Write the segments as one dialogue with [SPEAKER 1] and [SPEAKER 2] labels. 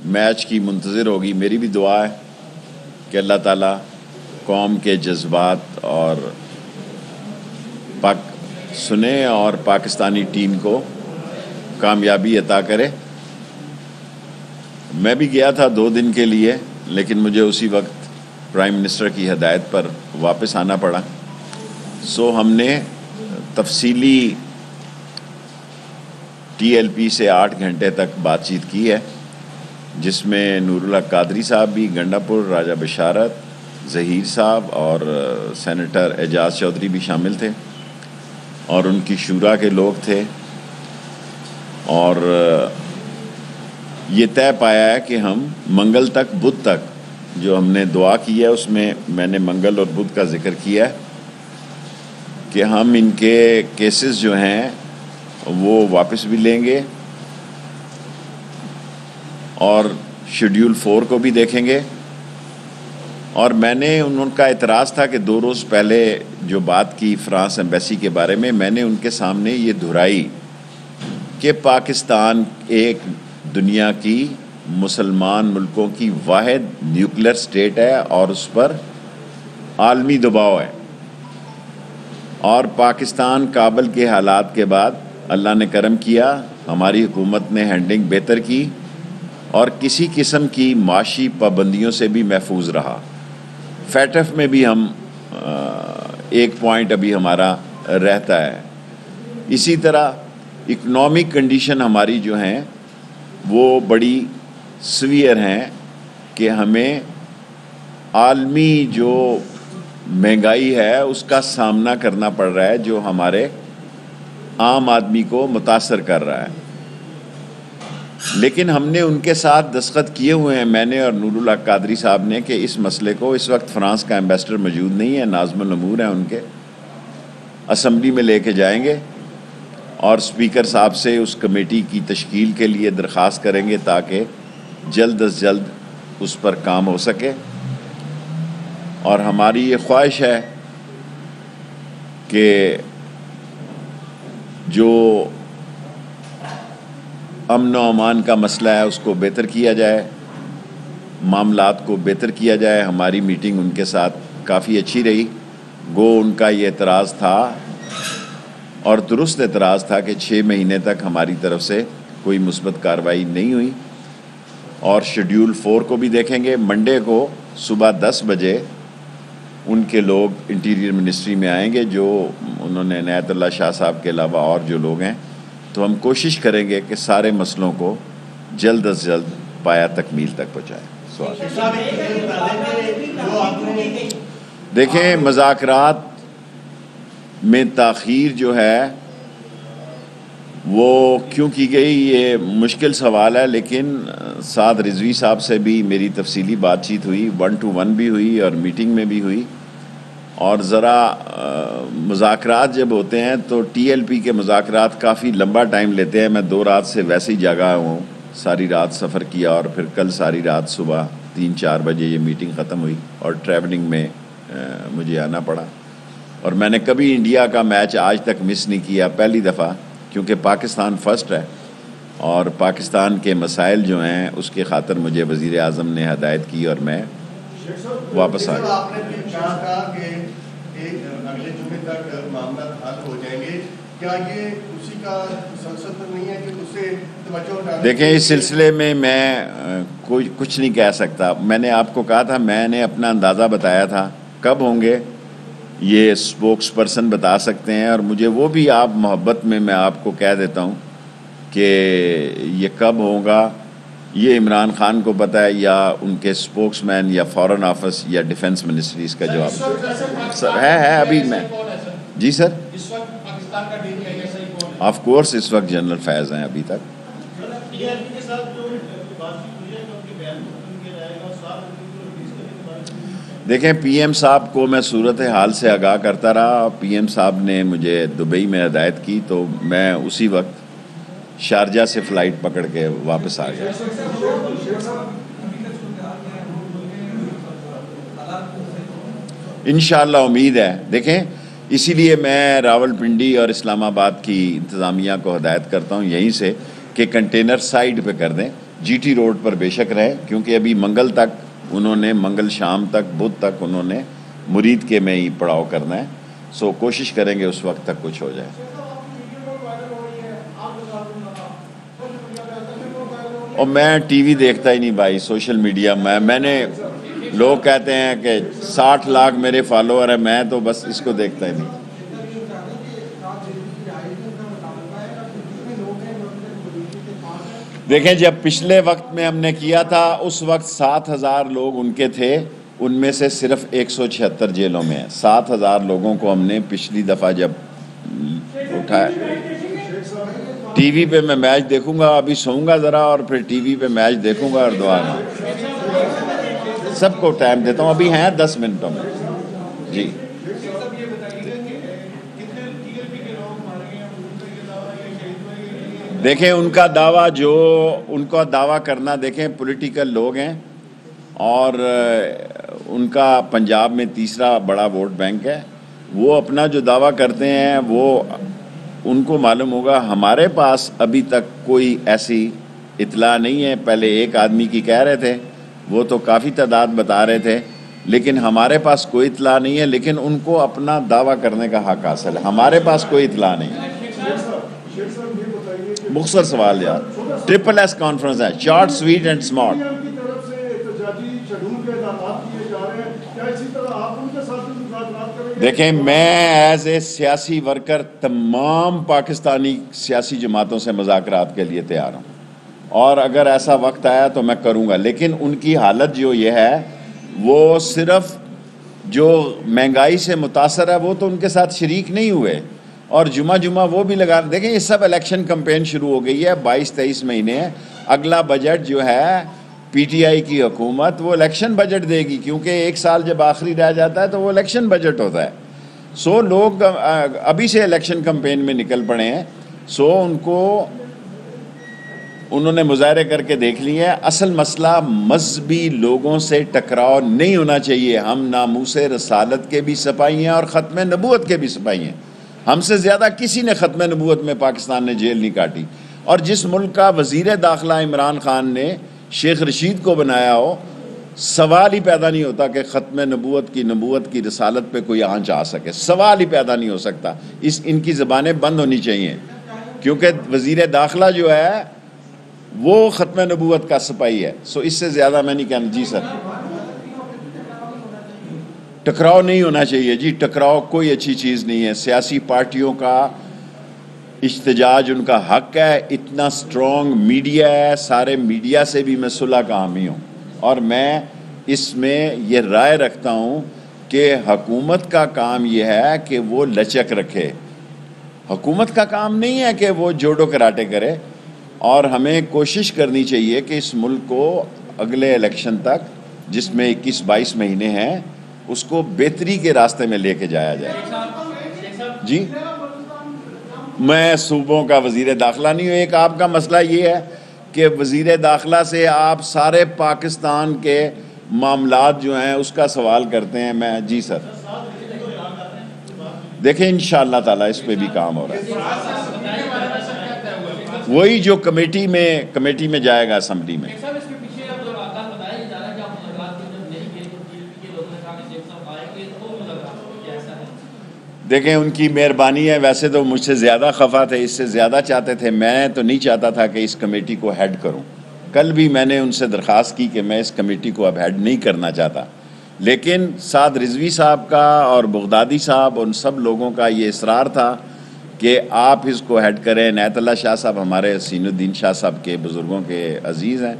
[SPEAKER 1] Match کی منتظر ہوگی. میری بھی دعا ہے کہ اللہ تعالیٰ قوم کے جذبات اور سنے اور پاکستانی ٹیم کو کامیابی عطا کرے. میں بھی گیا تھا 2 دن کے لیے، لیکن مجھے اسی وقت پرائم منسٹر کی ہدایت پر واپس آنا پڑا. ہم نے تفصیلی ٹی ایل پی سے 8 گھنٹے تک بات چیت کی ہے، جس میں نور الحق قادری صاحب بھی، گنڈا-پور راجہ بشارت، ظہیر صاحب اور سینیٹر اعجاز چودھری بھی شامل تھے، اور ان کی شورا کے لوگ تھے. اور یہ طے پایا ہے کہ ہم منگل تک، بدھ تک، جو ہم نے دعا کی ہے اس میں میں نے منگل اور بدھ کا ذکر کیا ہے کہ ہم ان کے کیسز جو ہیں وہ واپس بھی لیں گے اور شیڈیول 4 کو بھی دیکھیں گے. اور میں نے ان کا اعتراض تھا کہ 2 روز پہلے جو بات کی فرانس ایمبیسی کے بارے میں نے ان کے سامنے یہ دہرائی کہ پاکستان ایک دنیا کی مسلمان ملکوں کی واحد نیوکلیر سٹیٹ ہے اور اس پر عالمی دباؤ ہے. اور پاکستان کابل کے حالات کے بعد اللہ نے کرم کیا، ہماری حکومت نے ہینڈلنگ بہتر کی اور کسی قسم کی معاشی پابندیوں سے بھی محفوظ رہا. فیٹ ایف میں بھی ہم 1 پوائنٹ ابھی ہمارا رہتا ہے. اسی طرح اکنامک کنڈیشن ہماری جو ہیں وہ بڑی سویئر ہیں کہ ہمیں عالمی جو مہنگائی ہے اس کا سامنا کرنا پڑ رہا ہے، جو ہمارے عام آدمی کو متاثر کر رہا ہے. لیکن ہم نے ان کے ساتھ دستخط کیے ہوئے ہیں، میں نے اور نور الحق قادری صاحب نے، کہ اس مسئلے کو، اس وقت فرانس کا ایمبیسڈر موجود نہیں ہے، ناظم الامور ہیں ان کے، اسمبلی میں لے کے جائیں گے اور اسپیکر صاحب سے اس کمیٹی کی تشکیل کے لیے درخواست کریں گے تاکہ جلد از جلد اس پر کام ہو سکے. اور ہماری یہ خواہش ہے کہ جو امن و امان کا مسئلہ ہے اس کو بہتر کیا جائے، معاملات کو بہتر کیا جائے. ہماری میٹنگ ان کے ساتھ کافی اچھی رہی. گو ان کا یہ اعتراض تھا اور درست اعتراض تھا کہ 6 مہینے تک ہماری طرف سے کوئی مثبت کارروائی نہیں ہوئی. اور شیڈیول 4 کو بھی دیکھیں گے. منڈے کو صبح 10 بجے ان کے لوگ انٹیریئر منسٹری میں آئیں گے، جو انہوں نے عنایت اللہ شاہ صاحب کے علاوہ اور جو لوگ ہیں. تو ہم کوشش کریں گے کہ سارے مسئلوں کو جلد از جلد پایا تکمیل تک پہنچائیں. دیکھیں، مذاکرات میں تاخیر جو ہے وہ کیوں کی گئی، یہ مشکل سوال ہے. لیکن سعد رضوی صاحب سے بھی میری تفصیلی بات چیت ہوئی، 1 to 1 بھی ہوئی اور میٹنگ میں بھی ہوئی. اور ذرا مذاکرات جب ہوتے ہیں تو ٹی ایل پی کے مذاکرات کافی لمبا ٹائم لیتے ہیں. میں 2 رات سے ویسے ہی جاگا ہوں، ساری رات سفر کیا اور پھر کل ساری رات صبح 3-4 بجے یہ میٹنگ ختم ہوئی اور ٹریولنگ میں مجھے آنا پڑا. اور میں نے کبھی انڈیا کا میچ آج تک مس نہیں کیا، پہلی دفعہ، کیونکہ پاکستان فرسٹ ہے اور پاکستان کے مسائل جو ہیں اس کے خاطر مجھے وزیر اعظم نے ہدایت کی اور میں واپس آ گیا.
[SPEAKER 2] آپ نے بھی کہا کہ اگلے جمعے تک معاملات حل ہو جائیں گے، کیا یہ اسی کا سلسلہ نہیں ہے کہ اسے توجہ ہٹانے؟
[SPEAKER 1] دیکھیں، اس سلسلے میں کچھ نہیں کہہ سکتا. میں نے آپ کو کہا تھا، میں نے اپنا اندازہ بتایا تھا. کب ہوں گے یہ اسپوکس پرسن بتا سکتے ہیں، اور مجھے وہ بھی آپ محبت میں آپ کو کہہ دیتا ہوں کہ یہ کب ہوگا یہ عمران خان کو پتہ ہے یا ان کے اسپوکس مین یا فارن آفس یا ڈیفنس منسٹری. اس کا جواب سر ہے ابھی میں. جی سر، آف کورس اس وقت جنرل فیض ہیں ابھی تک. دیکھیں، پی ایم صاحب کو میں صورتحال سے آگاہ کرتا رہا. پی ایم صاحب نے مجھے دبئی میں ہدایت کی تو میں اسی وقت شارجہ سے فلائٹ پکڑ کے واپس آ گیا. انشاءاللہ امید ہے. دیکھیں، اسی لیے میں راولپنڈی اور اسلام آباد کی انتظامیہ کو ہدایت کرتا ہوں یہیں سے کہ کنٹینر سائڈ پہ کر دیں جی ٹی روڈ پر بے شک رہیں، کیونکہ ابھی منگل تک انہوں نے، منگل شام تک، بدھ تک انہوں نے مرید کے میں ہی پڑاؤ کرنا ہے. سو کوشش کریں گے اس وقت تک کچھ ہو جائے. اور میں ٹی وی دیکھتا ہی نہیں بھائی، سوشل میڈیا میں نے، لوگ کہتے ہیں کہ 60 لاکھ میرے فالوور ہیں، میں تو بس اس کو دیکھتا ہی نہیں. دیکھیں جب پچھلے وقت میں ہم نے کیا تھا اس وقت 7,000 لوگ ان کے تھے، ان میں سے صرف 176 جیلوں میں ہیں. 7,000 لوگوں کو ہم نے پچھلی دفعہ جب اٹھایا. ٹی وی پہ میں میچ دیکھوں گا، ابھی سوؤں گا ذرا اور پھر ٹی وی پہ میچ دیکھوں گا اور دعا میں سب کو ٹائم دیتا ہوں. ابھی ہیں 10 منٹوں میں. جی دیکھیں ان کا دعویٰ، جو ان کا دعویٰ کرنا، دیکھیں پولیٹیکل لوگ ہیں اور ان کا پنجاب میں تیسرا بڑا ووٹ بینک ہے. وہ اپنا جو دعویٰ کرتے ہیں وہ ان کو معلوم ہوگا. ہمارے پاس ابھی تک کوئی ایسی اطلاع نہیں ہے. پہلے ایک آدمی کی کہہ رہے تھے، وہ تو کافی تعداد بتا رہے تھے، لیکن ہمارے پاس کوئی اطلاع نہیں ہے. لیکن ان کو اپنا دعویٰ کرنے کا حق حاصل ہے، ہمارے پاس کوئی اطلاع نہیں ہے. مختصر سوال یار، ٹرپل ایس کانفرنس ہے، شارٹ سویٹ اینڈ اسمارٹ. دیکھیں میں ایز اے سیاسی ورکر تمام پاکستانی سیاسی جماعتوں سے مذاکرات کے لیے تیار ہوں، اور اگر ایسا وقت آیا تو میں کروں گا. لیکن ان کی حالت جو یہ ہے، وہ صرف جو مہنگائی سے متاثر ہے وہ تو ان کے ساتھ شریک نہیں ہوئے، اور جمعہ وہ بھی لگا. دیکھیں یہ سب الیکشن کمپین شروع ہو گئی ہے، 22-23 مہینے. اگلا بجٹ جو ہے پی ٹی آئی کی حکومت وہ الیکشن بجٹ دے گی، کیونکہ ایک سال جب آخری رہ جاتا ہے تو وہ الیکشن بجٹ ہوتا ہے. سو لوگ ابھی سے الیکشن کمپین میں نکل پڑے ہیں. سو ان کو انہوں نے مظاہرے کر کے دیکھ لیے ہیں. اصل مسئلہ مذہبی لوگوں سے ٹکراؤ نہیں ہونا چاہیے. ہم ناموس رسالت کے بھی سپاہی ہیں اور ختم نبوت کے بھی سپاہی ہیں. ہم سے زیادہ کسی نے ختم نبوت میں پاکستان نے جیل نہیں کاٹی. اور جس ملک کا وزیر داخلہ عمران خان نے شیخ رشید کو بنایا ہو، سوال ہی پیدا نہیں ہوتا کہ ختم نبوت کی رسالت پہ کوئی آنچ آ سکے. سوال ہی پیدا نہیں ہو سکتا. ان کی زبانیں بند ہونی چاہیے، کیونکہ وزیر داخلہ جو ہے وہ ختم نبوت کا سپاہی ہے. سو اس سے زیادہ میں نہیں کہنا. جی سر، ٹکراؤ نہیں ہونا چاہیے. جی ٹکراؤ کوئی اچھی چیز نہیں ہے. سیاسی پارٹیوں کا احتجاج ان کا حق ہے. اتنا سٹرونگ میڈیا ہے، سارے میڈیا سے بھی میں صلح کا حامی ہوں، اور میں اس میں یہ رائے رکھتا ہوں کہ حکومت کا کام یہ ہے کہ وہ لچک رکھے. حکومت کا کام نہیں ہے کہ وہ جوڈو کراٹے کرے. اور ہمیں کوشش کرنی چاہیے کہ اس ملک کو اگلے الیکشن تک، جس میں 21-22 مہینے ہیں، اس کو بہتری کے راستے میں لے کے جایا جائے. جی میں صوبوں کا وزیر داخلہ نہیں ہوں. ایک آپ کا مسئلہ یہ ہے کہ وزیر داخلہ سے آپ سارے پاکستان کے معاملات جو ہیں اس کا سوال کرتے ہیں. میں جی سر، دیکھیں انشاءاللہ تعالیٰ اس پہ بھی کام ہو رہا ہے. وہی جو کمیٹی میں جائے گا، اسمبلی میں. دیکھیں ان کی مہربانی ہے. ویسے تو مجھ سے زیادہ خفا تھے، اس سے زیادہ چاہتے تھے. میں تو نہیں چاہتا تھا کہ اس کمیٹی کو ہیڈ کروں. کل بھی میں نے ان سے درخواست کی کہ میں اس کمیٹی کو اب ہیڈ نہیں کرنا چاہتا. لیکن سعد رضوی صاحب کا اور بغدادی صاحب، ان سب لوگوں کا یہ اصرار تھا کہ آپ اس کو ہیڈ کریں. عنایت اللہ شاہ صاحب ہمارے حسین الدین شاہ صاحب کے بزرگوں کے عزیز ہیں.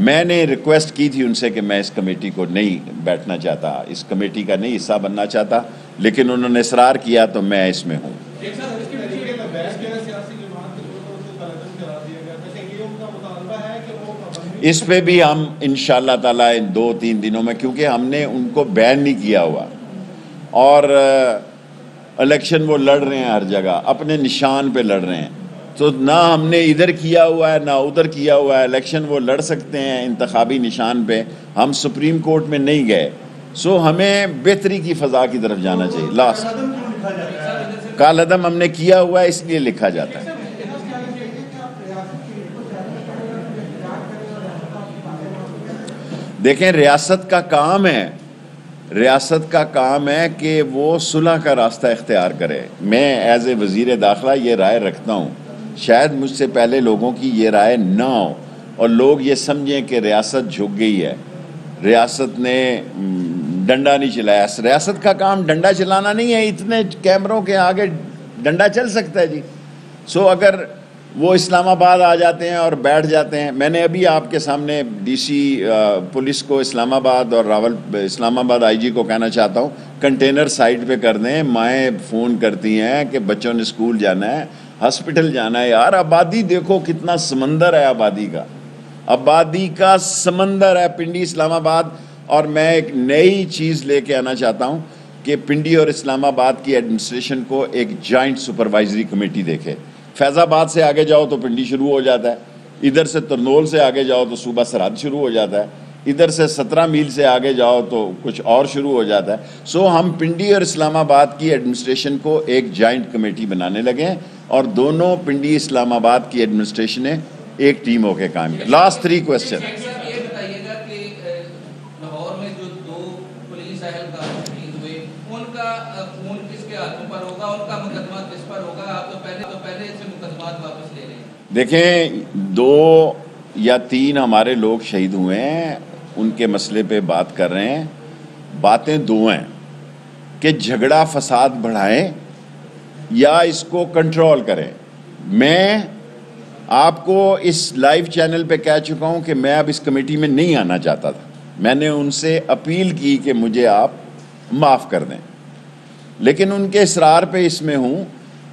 [SPEAKER 1] میں نے ریکویسٹ کی تھی ان سے کہ میں اس کمیٹی کو نہیں بیٹھنا چاہتا، اس کمیٹی کا نہیں حصہ بننا چاہتا، لیکن انہوں نے اصرار کیا تو میں اس میں ہوں. اس پہ بھی ہم انشاءاللہ تعالیٰ ان 2-3 دنوں میں، کیونکہ ہم نے ان کو بین نہیں کیا ہوا، اور الیکشن وہ لڑ رہے ہیں ہر جگہ، اپنے نشان پہ لڑ رہے ہیں. تو نہ ہم نے ادھر کیا ہوا ہے نہ ادھر کیا ہوا ہے. الیکشن وہ لڑ سکتے ہیں انتخابی نشان پہ. ہم سپریم کورٹ میں نہیں گئے. سو ہمیں بہتری کی فضا کی طرف جانا چاہیے. لاسٹ کالعدم ہم نے کیا ہوا ہے، اس لیے لکھا جاتا ہے. دیکھیں ریاست کا کام ہے، ریاست کا کام ہے کہ وہ صلح کا راستہ اختیار کرے. میں ایز اے وزیر داخلہ یہ رائے رکھتا ہوں، شاید مجھ سے پہلے لوگوں کی یہ رائے نہ ہو اور لوگ یہ سمجھیں کہ ریاست جھک گئی ہے، ریاست نے ڈنڈا نہیں چلایا. ریاست کا کام ڈنڈا چلانا نہیں ہے، اتنے کیمروں کے آگے ڈنڈا چل سکتا ہے جی. سو اگر وہ اسلام آباد آ جاتے ہیں اور بیٹھ جاتے ہیں، میں نے ابھی آپ کے سامنے ڈی سی پولیس کو اسلام آباد اور اسلام آباد آئی جی کو کہنا چاہتا ہوں کنٹینر سائٹ پہ کر دیں. مائیں فون کرتی ہیں کہ بچوں نے اسکول جانا ہے، ہاسپٹل جانا ہے. یار آبادی دیکھو کتنا سمندر ہے، آبادی کا سمندر ہے پنڈی اسلام آباد. اور میں ایک نئی چیز لے کے آنا چاہتا ہوں کہ پنڈی اور اسلام آباد کی ایڈمنسٹریشن کو ایک جوائنٹ سپروائزری کمیٹی دیکھے. فیض آباد سے آگے جاؤ تو پنڈی شروع ہو جاتا ہے، ادھر سے ترنول سے آگے جاؤ تو صوبہ سرحد شروع ہو جاتا ہے، ادھر سے 17 میل سے آگے جاؤ تو کچھ اور شروع ہو جاتا ہے. سو ہم پنڈی اور اسلام آباد کی ایڈمنسٹریشن کو ایک جوائنٹ کمیٹی بنانے لگے ہیں اور دونوں پنڈی اسلام آباد کی ایڈمنسٹریشنیں ایک ٹیم ہو کے کام کریں. Last 3 question. دیکھیں 2 یا 3 ہمارے لوگ شہید ہوئے ہیں، ان کے مسئلے پہ بات کر رہے ہیں. باتیں 2 ہیں کہ جھگڑا فساد بڑھائیں یا اس کو کنٹرول کریں. میں آپ کو اس لائیو چینل پہ کہہ چکا ہوں کہ میں اب اس کمیٹی میں نہیں آنا چاہتا تھا. میں نے ان سے اپیل کی کہ مجھے آپ معاف کر دیں، لیکن ان کے اصرار پہ اس میں ہوں.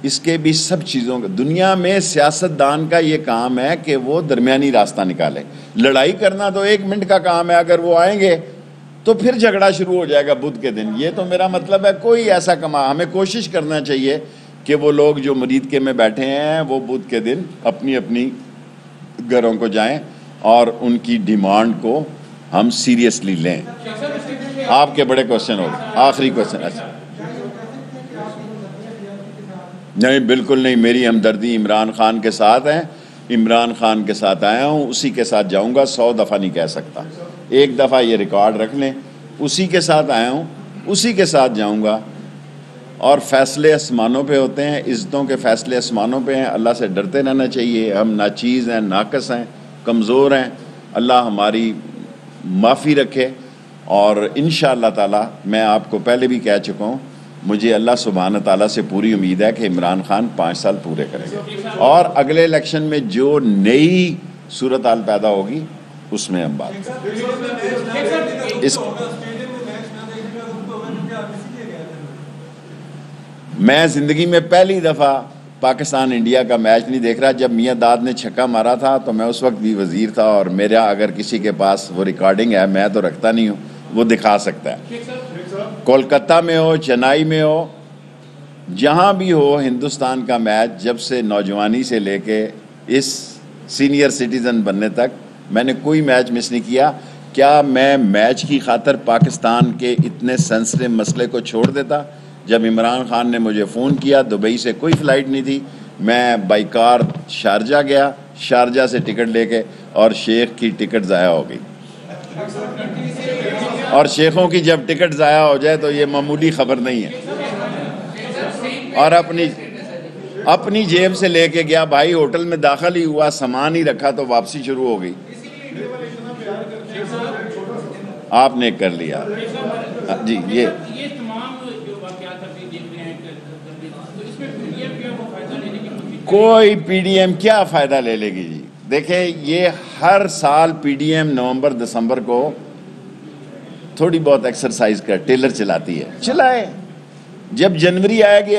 [SPEAKER 1] اس کے بھی سب چیزوں کا دنیا میں سیاستدان کا یہ کام ہے کہ وہ درمیانی راستہ نکالے. لڑائی کرنا تو 1 منٹ کا کام ہے، اگر وہ آئیں گے تو پھر جھگڑا شروع ہو جائے گا بدھ کے دن. یہ تو میرا مطلب ہے کوئی ایسا ہمیں کوشش کرنا چاہیے کہ وہ لوگ جو مرید کے میں بیٹھے ہیں وہ بدھ کے دن اپنی اپنی گھروں کو جائیں اور ان کی ڈیمانڈ کو ہم سیریسلی لیں. آپ کے بڑے کوشچن ہو گئے. آخری کوشچن. اچھا نہیں، بالکل نہیں. میری ہمدردی عمران خان کے ساتھ ہے، عمران خان کے ساتھ آیا ہوں، اسی کے ساتھ جاؤں گا. 100 دفعہ نہیں کہہ سکتا، 1 دفعہ یہ ریکارڈ رکھ لیں. اسی کے ساتھ آیا ہوں، اسی کے ساتھ جاؤں گا. اور فیصلے آسمانوں پہ ہوتے ہیں، عزتوں کے فیصلے آسمانوں پہ ہیں. اللہ سے ڈرتے رہنا چاہیے. ہم ناچیز ہیں، ناقص ہیں، کمزور ہیں. اللہ ہماری معافی رکھے. اور انشاءاللہ تعالی میں آپ کو پہلے بھی کہہ چکا ہوں، مجھے اللہ سبحانہ تعالیٰ سے پوری امید ہے کہ عمران خان 5 سال پورے کریں گے اور اگلے الیکشن میں جو نئی صورتحال پیدا ہوگی اس میں ہم بات میں زندگی میں پہلی دفعہ پاکستان انڈیا کا میچ نہیں دیکھ رہا. جب میاں داد نے چھکا مارا تھا تو میں اس وقت بھی وزیر تھا، اور میرا اگر کسی کے پاس وہ ریکارڈنگ ہے، میں تو رکھتا نہیں ہوں، وہ دکھا سکتا ہے. کولکتہ میں ہو، چنئی میں ہو، جہاں بھی ہو، ہندوستان کا میچ جب سے نوجوانی سے لے کے اس سینئر سٹیزن بننے تک میں نے کوئی میچ مس نہیں کیا. کیا میں میچ کی خاطر پاکستان کے اتنے سینسٹیو مسئلے کو چھوڑ دیتا؟ جب عمران خان نے مجھے فون کیا، دبئی سے کوئی فلائٹ نہیں تھی، میں بائی کار شارجہ گیا، شارجہ سے ٹکٹ لے کے، اور شیخ کی ٹکٹ ضائع ہو گئی. اور شیخوں کی جب ٹکٹ ضائع ہو جائے تو یہ معمولی خبر نہیں ہے. اور اپنی جیب سے لے کے گیا. بھائی ہوٹل میں داخل ہی ہوا، سامان ہی رکھا تو واپسی شروع ہو گئی. آپ نے کر لیا جی. یہ کوئی پی ڈی ایم کیا فائدہ لے لے گی جی؟ دیکھیں یہ ہر سال پی ڈی ایم نومبر دسمبر کو تھوڑی بہت ایکسرسائز کر ٹیلر چلاتی ہے، چلائے. جب جنوری آئے گی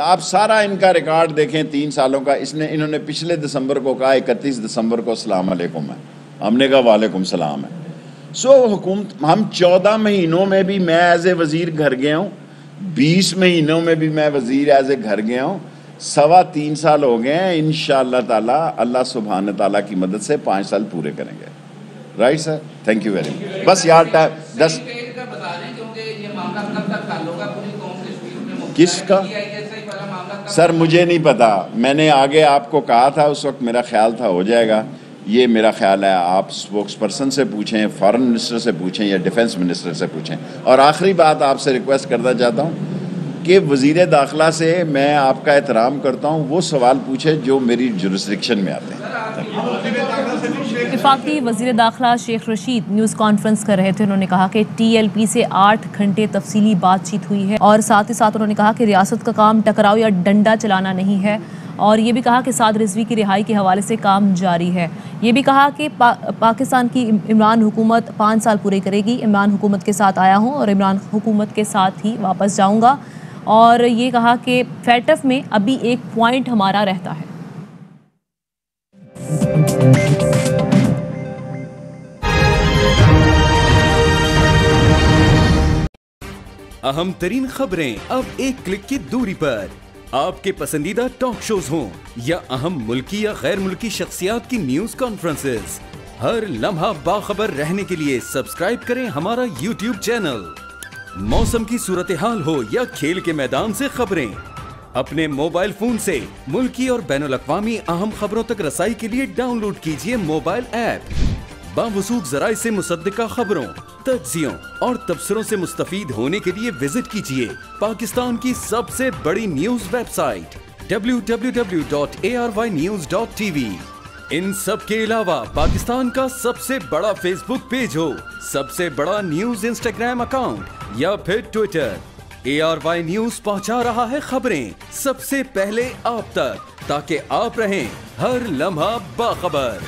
[SPEAKER 1] آپ سارا ان کا ریکارڈ دیکھیں 3 سالوں کا. انہوں نے پچھلے دسمبر کو کہا 31 دسمبر کو السلام علیکم ہے، ہم نے کہا وعلیکم السلام ہے. سو حکومت ہم 14 مہینوں میں بھی میں ایز اے وزیر گھر گیا ہوں، 20 مہینوں میں بھی میں وزیر ایز اے گھر گیا ہوں. 3.25 سال ہو گئے ہیں. انشاءاللہ تعالی اللہ سبحانہ تعالیٰ کی مدد سے 5 سال پورے کریں گے. Right sir, thank you very much. بس یار کس کا سر مجھے نہیں پتا. میں نے آگے آپ کو کہا تھا، اس وقت میرا خیال تھا ہو جائے گا، یہ میرا خیال ہے آپ اسپوکس پرسن سے پوچھیں، فارن منسٹر سے پوچھیں یا ڈیفنس منسٹر سے پوچھیں. اور آخری بات آپ سے ریکویسٹ کرنا چاہتا ہوں کہ وزیر داخلہ سے میں آپ کا احترام کرتا ہوں، وہ سوال پوچھے جو میری جورسڈکشن میں آتے ہیں.
[SPEAKER 3] وفاقی وزیر داخلہ شیخ رشید نیوز کانفرنس کر رہے تھے. انہوں نے کہا کہ ٹی ایل پی سے 8 گھنٹے تفصیلی بات چیت ہوئی ہے اور ساتھ ہی ساتھ انہوں نے کہا کہ ریاست کا کام ٹکراؤ یا ڈنڈا چلانا نہیں ہے. اور یہ بھی کہا کہ سعد رضوی کی رہائی کے حوالے سے کام جاری ہے. یہ بھی کہا کہ پاکستان کی عمران حکومت 5 سال پورے کرے گی. عمران حکومت کے ساتھ آیا ہوں اور عمران حکومت کے ساتھ ہی واپس جاؤں گا. اور یہ کہا کہ فیٹف میں ابھی ایک پوائنٹ ہمارا رہتا ہے.
[SPEAKER 4] اہم ترین خبریں اب ایک کلک کی دوری پر. آپ کے پسندیدہ ٹاک شوز ہوں یا اہم ملکی یا غیر ملکی شخصیات کی نیوز کانفرنسز، ہر لمحہ باخبر رہنے کے لیے سبسکرائب کریں ہمارا یوٹیوب چینل. موسم کی صورتحال ہو یا کھیل کے میدان سے خبریں، اپنے موبائل فون سے ملکی اور بین الاقوامی اہم خبروں تک رسائی کے لیے ڈاؤن لوڈ کیجیے موبائل ایپ. باوثوق ذرائع سے مصدقہ خبروں، تجزیوں اور تبصروں سے مستفید ہونے کے لیے وزٹ کیجیے پاکستان کی سب سے بڑی نیوز ویب سائٹ www.arYnews.tv. ان سب کے علاوہ پاکستان کا سب سے بڑا فیس بک پیج ہو، سب سے بڑا نیوز انسٹاگرام اکاؤنٹ یا پھر ٹویٹر، ARY نیوز پہنچا رہا ہے خبریں سب سے پہلے آپ تک، تاکہ آپ رہیں ہر لمحہ باخبر.